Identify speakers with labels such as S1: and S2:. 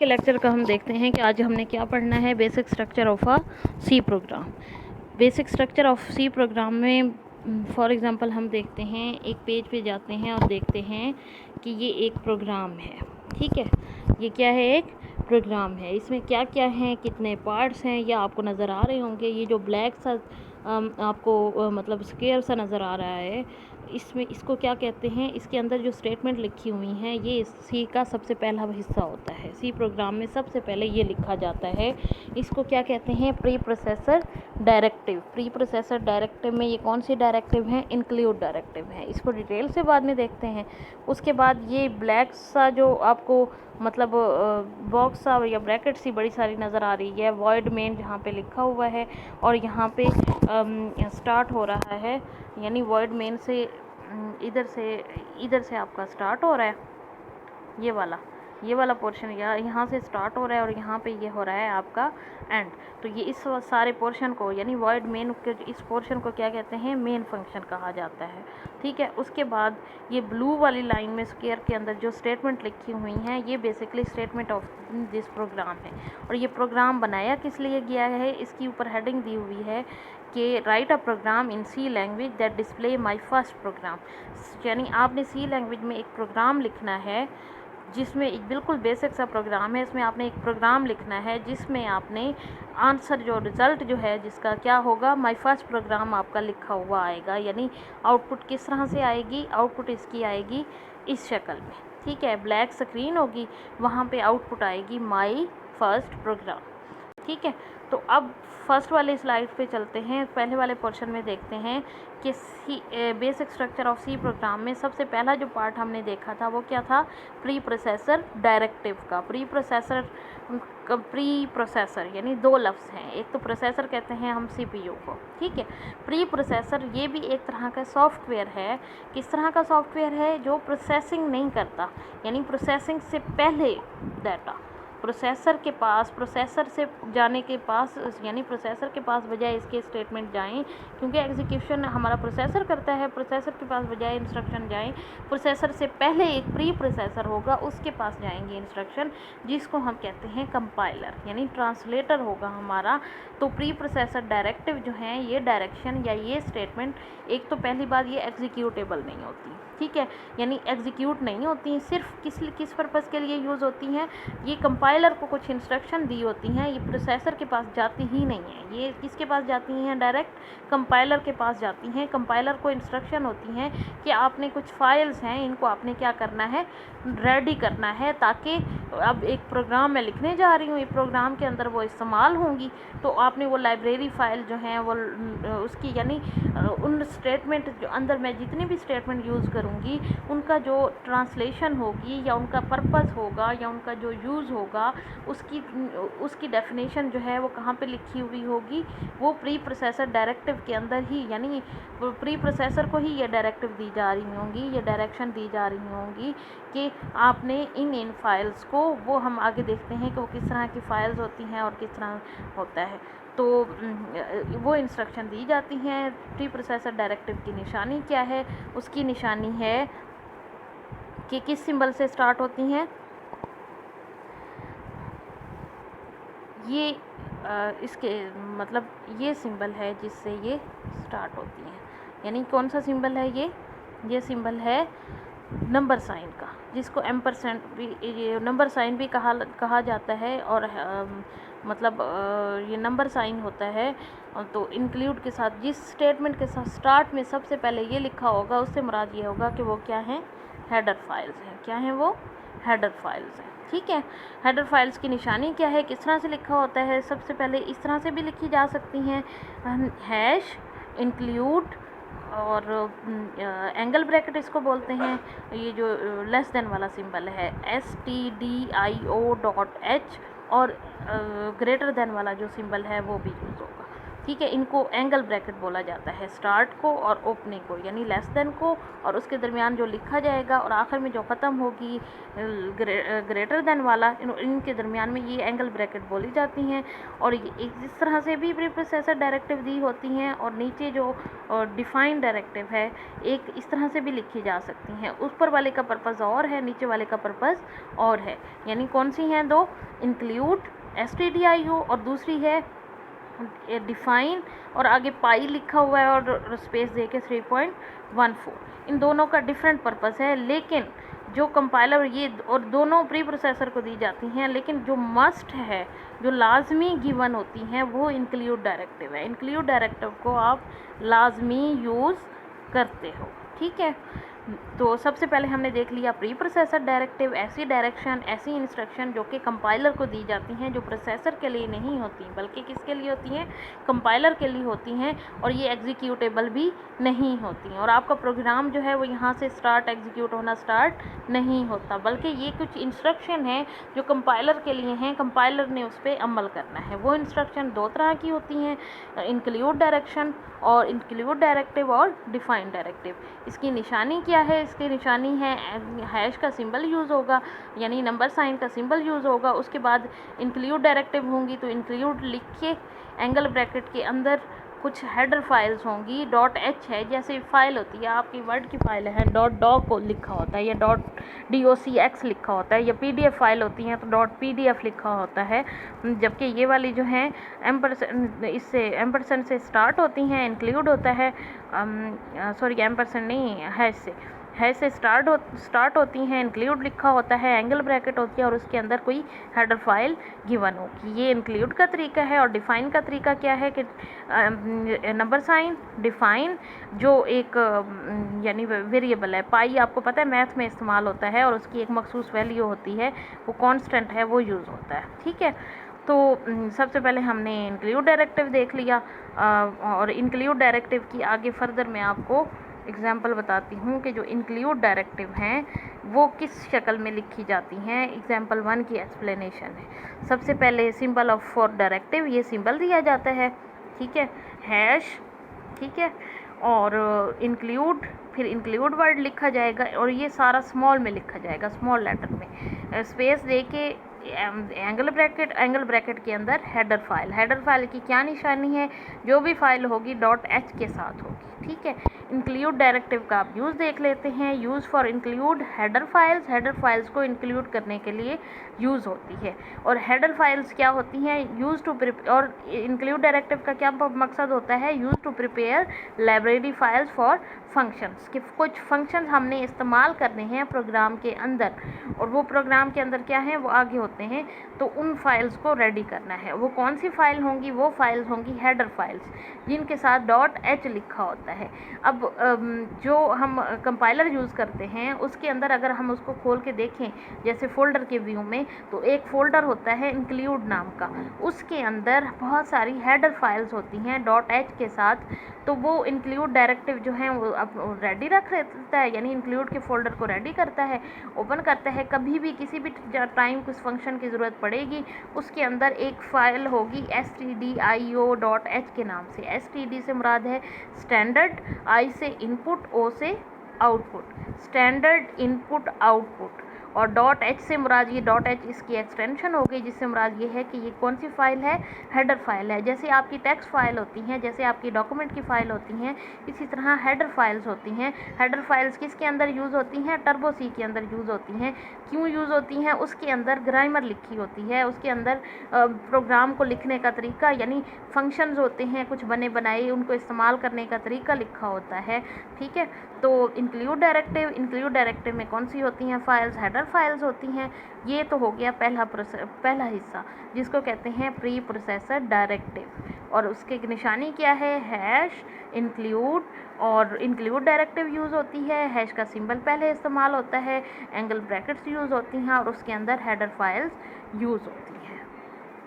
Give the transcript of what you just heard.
S1: के लेक्चर का हम देखते हैं कि आज हमने क्या पढ़ना है। Basic structure of a C program. Basic structure of C program में फॉर एग्जांपल हम देखते हैं, एक पेज पे जाते हैं और देखते हैं कि ये एक प्रोग्राम है। ठीक है, ये क्या है? एक प्रोग्राम है। इसमें क्या क्या है, कितने पार्ट्स हैं, ये आपको नज़र आ रहे होंगे। ये जो ब्लैक सा आपको मतलब स्क्वायर सा नज़र आ रहा है, इसमें इसको क्या कहते हैं? इसके अंदर जो स्टेटमेंट लिखी हुई हैं, ये सी का सबसे पहला हिस्सा होता है। सी प्रोग्राम में सबसे पहले ये लिखा जाता है। इसको क्या कहते हैं? Pre processor directive. Pre processor directive में ये कौन सी डायरेक्टिव है? इंक्लूड डायरेक्टिव है। इसको डिटेल से बाद में देखते हैं। उसके बाद ये ब्लैक सा जो आपको मतलब बॉक्स सा या ब्रैकेट सी बड़ी सारी नज़र आ रही है, वॉइड मेन जहाँ पे लिखा हुआ है और यहाँ पे स्टार्ट हो रहा है, यानी वॉइड मेन से इधर से आपका स्टार्ट हो रहा है। ये वाला पोर्शन यहाँ से स्टार्ट हो रहा है और यहाँ पे ये हो रहा है आपका एंड। तो ये इस सारे पोर्शन को, यानी वॉइड मेन के इस पोर्शन को क्या कहते हैं? मेन फंक्शन कहा जाता है। ठीक है, उसके बाद ये ब्लू वाली लाइन में स्क्वायर के अंदर जो स्टेटमेंट लिखी हुई हैं, ये basically statement of this program है। और ये प्रोग्राम बनाया किस लिए गया है? इसकी ऊपर हेडिंग दी हुई है कि write a program in C language that display my first program. यानी आपने सी लैंग्वेज में एक प्रोग्राम लिखना है जिसमें एक बिल्कुल बेसिक सा प्रोग्राम है। इसमें आपने एक प्रोग्राम लिखना है जिसमें आपने आंसर जो रिज़ल्ट जो है जिसका क्या होगा? माय फर्स्ट प्रोग्राम आपका लिखा हुआ आएगा। यानी आउटपुट किस तरह से आएगी? आउटपुट इसकी आएगी इस शक्ल में। ठीक है, ब्लैक स्क्रीन होगी, वहाँ पे आउटपुट आएगी माय फर्स्ट प्रोग्राम। ठीक है, तो अब फर्स्ट वाले स्लाइड पे चलते हैं। पहले वाले पोर्शन में देखते हैं कि basic structure of C program में सबसे पहला जो पार्ट हमने देखा था वो क्या था? प्री प्रोसेसर डायरेक्टिव का। प्री प्रोसेसर यानी दो लफ्ज़ हैं, एक तो प्रोसेसर कहते हैं हम सीपीयू को। ठीक है, प्री प्रोसेसर ये भी एक तरह का सॉफ्टवेयर है। किस तरह का सॉफ्टवेयर है? जो प्रोसेसिंग नहीं करता, यानी प्रोसेसिंग से पहले डाटा प्रोसेसर के पास, प्रोसेसर से जाने के पास, यानी प्रोसेसर के पास बजाय इसके स्टेटमेंट जाएं, क्योंकि एग्जीक्यूशन हमारा प्रोसेसर करता है। प्रोसेसर के पास बजाय इंस्ट्रक्शन जाएं, प्रोसेसर से पहले एक प्री प्रोसेसर होगा, उसके पास जाएंगे इंस्ट्रक्शन, जिसको हम कहते हैं कंपाइलर, यानी ट्रांसलेटर होगा हमारा। तो प्री प्रोसेसर डायरेक्टिव जो है, ये डायरेक्शन या ये स्टेटमेंट, एक तो पहली बात ये एग्जीक्यूटेबल नहीं होती। ठीक है, यानी एग्जीक्यूट नहीं होती हैं। सिर्फ किस पर्पज़ के लिए यूज़ होती हैं? ये कंपाइलर को कुछ इंस्ट्रक्शन दी होती हैं, ये प्रोसेसर के पास जाती ही नहीं है। ये किसके पास जाती हैं? डायरेक्ट कंपाइलर के पास जाती हैं। कंपाइलर को इंस्ट्रक्शन होती हैं कि आपने कुछ फाइल्स हैं, इनको आपने क्या करना है? रेडी करना है, ताकि अब एक प्रोग्राम मैं लिखने जा रही हूँ, ये प्रोग्राम के अंदर वो इस्तेमाल होंगी। तो आपने वो लाइब्रेरी फ़ाइल जो हैं वो उसकी, यानी उन स्टेटमेंट जो अंदर मैं जितनी भी स्टेटमेंट यूज़ करूँगी, उनका जो ट्रांसलेशन होगी या उनका पर्पस होगा या उनका जो यूज़ होगा, उसकी डेफिनेशन जो है वो कहाँ पे लिखी हुई होगी? वो प्री प्रोसेसर डायरेक्टिव के अंदर ही, यानी प्री प्रोसेसर को ही ये डायरेक्टिव दी जा रही होंगी, ये डायरेक्शन दी जा रही होंगी कि आपने इन फाइल्स को, वो हम आगे देखते हैं कि वो किस तरह की फ़ाइल्स होती हैं और किस तरह होता है। तो वो इंस्ट्रक्शन दी जाती हैं। प्री प्रोसेसर डायरेक्टिव की निशानी क्या है? उसकी निशानी है कि किस सिंबल से स्टार्ट होती हैं। ये इसके मतलब ये सिंबल है जिससे ये स्टार्ट होती हैं। यानी कौन सा सिंबल है ये सिंबल है नंबर साइन का, जिसको एम्परसेंट भी, ये नंबर साइन भी कहा जाता है। और मतलब ये नंबर साइन होता है। तो इंक्लूड के साथ, जिस स्टेटमेंट के साथ स्टार्ट में सबसे पहले ये लिखा होगा, उससे मुराद ये होगा कि वो क्या है? हेडर फाइल्स हैं। क्या हैं वो? हेडर फाइल्स हैं। ठीक है, हेडर फाइल्स की निशानी क्या है? किस तरह से लिखा होता है? सबसे पहले इस तरह से भी लिखी जा सकती हैं, हैश इंक्लूड, और एंगल ब्रैकेट इसको बोलते हैं। ये जो लेस देन वाला सिंबल है, stdio.h, और ग्रेटर देन वाला जो सिंबल है वो भी यूज़ होगा। ठीक है, इनको एंगल ब्रैकेट बोला जाता है, स्टार्ट को और ओपनिंग को, यानी लेस देन को और उसके दरमियान जो लिखा जाएगा और आखिर में जो ख़त्म होगी ग्रेटर देन वाला, इनके दरमियान में ये एंगल ब्रैकेट बोली जाती हैं। और ये इस तरह से भी प्री प्रोसेसर डायरेक्टिव दी होती हैं। और नीचे जो डिफाइन डायरेक्टिव है, एक इस तरह से भी लिखी जा सकती हैं। ऊपर वाले का पर्पज़ और है, नीचे वाले का पर्पज़ और है। यानी कौन सी हैं? दो इंक्लूड stdio और दूसरी है डिफाइन और आगे पाई लिखा हुआ है और स्पेस दे के 3.14। इन दोनों का डिफरेंट पर्पस है, लेकिन जो कंपाइलर ये और दोनों प्री प्रोसेसर को दी जाती हैं, लेकिन जो मस्ट है, जो लाजमी गिवन होती हैं, वो इंक्लूड डायरेक्टिव है। इंक्लूड डायरेक्टिव को आप लाजमी यूज़ करते हो, ठीक है। तो सबसे पहले हमने देख लिया प्री प्रोसेसर डायरेक्टिव, ऐसी डायरेक्शन, ऐसी इंस्ट्रक्शन जो कि कंपाइलर को दी जाती हैं, जो प्रोसेसर के लिए नहीं होती बल्कि किसके लिए होती हैं, कंपाइलर के लिए होती हैं, और ये एग्जीक्यूटेबल भी नहीं होती हैं। और आपका प्रोग्राम जो है वो यहाँ से स्टार्ट एग्जीक्यूट होना स्टार्ट नहीं होता, बल्कि ये कुछ इंस्ट्रक्शन हैं जो कंपाइलर के लिए हैं, कंपाइलर ने उस पर अमल करना है। वो इंस्ट्रक्शन दो तरह की होती हैं, इंक्लूड डायरेक्शन और इंक्लूड डायरेक्टिव और डिफाइन डायरेक्टिव। इसकी निशानी क्या है? इसकी निशानी है हैश का सिंबल यूज़ होगा, यानी नंबर साइन का सिंबल यूज़ होगा। उसके बाद इंक्लूड डायरेक्टिव होंगी तो इंक्लूड लिख के एंगल ब्रैकेट के अंदर कुछ हेडर फाइल्स होंगी। .h है, जैसे फाइल होती है आपकी वर्ड की फाइल है, .doc को लिखा होता है या .docx लिखा होता है, या PDF फाइल होती हैं तो .pdf लिखा होता है। जबकि ये वाली जो है एम्परसेंड से स्टार्ट होती हैं, इंक्लूड होता है, सॉरी एम्परसेंड नहीं, है से स्टार्ट होती हैं, इंक्लूड लिखा होता है, एंगल ब्रैकेट होती है और उसके अंदर कोई हेडर फाइल गिवन होगी। ये इंक्लूड का तरीका है। और डिफाइन का तरीका क्या है कि नंबर साइन डिफाइन जो एक यानी वेरिएबल है, पाई आपको पता है मैथ में इस्तेमाल होता है और उसकी एक मखसूस वैल्यू होती है, वो कांस्टेंट है, वो यूज़ होता है, ठीक है। तो सबसे पहले हमने इंक्लूड डायरेक्टिव देख लिया, और इंक्लूड डायरेक्टिव की आगे फर्दर मैं आपको एग्जाम्पल बताती हूँ कि जो इंक्लूड डायरेक्टिव हैं वो किस शक्ल में लिखी जाती हैं। एग्जाम्पल 1 की एक्सप्लेनेशन है। सबसे पहले सिंबल ऑफ फॉर डायरेक्टिव, ये सिंबल दिया जाता है, ठीक है, हैश, ठीक है, और इंक्लूड, फिर इंक्लूड वर्ड लिखा जाएगा और ये सारा स्मॉल में लिखा जाएगा, स्मॉल लेटर में, स्पेस दे के एंगल ब्रैकेट के अंदर हेडर फाइल की क्या निशानी है, जो भी फाइल होगी .h के साथ होगी, ठीक है। इंक्लूड डायरेक्टिव का आप यूज़ देख लेते हैं। Use for include header files को इंक्लूड करने के लिए यूज़ होती है। और हेडर फाइल्स क्या होती हैं? यूज़ टू प्रिपेयर, और इंक्लूड डायरेक्टिव का क्या मकसद होता है? Use to prepare library files for functions, कि कुछ फंक्शंस हमने इस्तेमाल करने हैं प्रोग्राम के अंदर, और वो प्रोग्राम के अंदर क्या है, वो आगे होते हैं, तो उन फाइल्स को रेडी करना है। वो कौन सी फाइल होंगी? वो फाइल्स होंगी हेडर फाइल्स, जिनके साथ .h लिखा होता है। अब जो हम कंपाइलर यूज़ करते हैं उसके अंदर अगर हम उसको खोल के देखें, जैसे फ़ोल्डर के व्यू में, तो एक फ़ोल्डर होता है इंक्लूड नाम का, उसके अंदर बहुत सारी हेडर फाइल्स होती हैं .h के साथ। तो वो इंक्लूड डायरेक्टिव जो है वो अब रेडी रख देता है, यानी इंक्लूड के फ़ोल्डर को रेडी करता है, ओपन करता है। कभी भी किसी भी टाइम कुछ फंक्शन की ज़रूरत पड़ेगी, उसके अंदर एक फ़ाइल होगी stdio.h के नाम से। std से मुराद है स्टैंडर्ड, i से इनपुट, o से आउटपुट, स्टैंडर्ड इनपुट आउटपुट, और .h से मुराद ये .h इसकी एक्सटेंशन हो गई, जिससे मुराद ये है कि ये कौन सी फाइल है? हेडर फाइल है। जैसे आपकी टेक्स्ट फाइल होती हैं, जैसे आपकी डॉक्यूमेंट की फ़ाइल होती हैं, इसी तरह हेडर फाइल्स होती हैं। हेडर फाइल्स किसके अंदर यूज़ होती हैं? टर्बो सी के अंदर यूज़ होती हैं। क्यों यूज़ होती हैं? उसके अंदर ग्रामर लिखी होती है, उसके अंदर प्रोग्राम को लिखने का तरीका, यानी फंक्शंस होते हैं कुछ बने बनाए, उनको इस्तेमाल करने का तरीका लिखा होता है, ठीक है। तो इंक्लूड डायरेक्टिव में कौन सी होती हैं फाइल्स? हेडर फाइल्स होती हैं। ये तो हो गया पहला हिस्सा, जिसको कहते हैं प्री प्रोसेसर डायरेक्टिव। और उसके निशानी क्या है? हैश, इंक्लूड, और इंक्लूड डायरेक्टिव यूज़ होती है, हैश का सिंबल पहले इस्तेमाल होता है, एंगल ब्रैकेट्स यूज़ होती हैं, और उसके अंदर हेडर फाइल्स यूज़ होती हैं।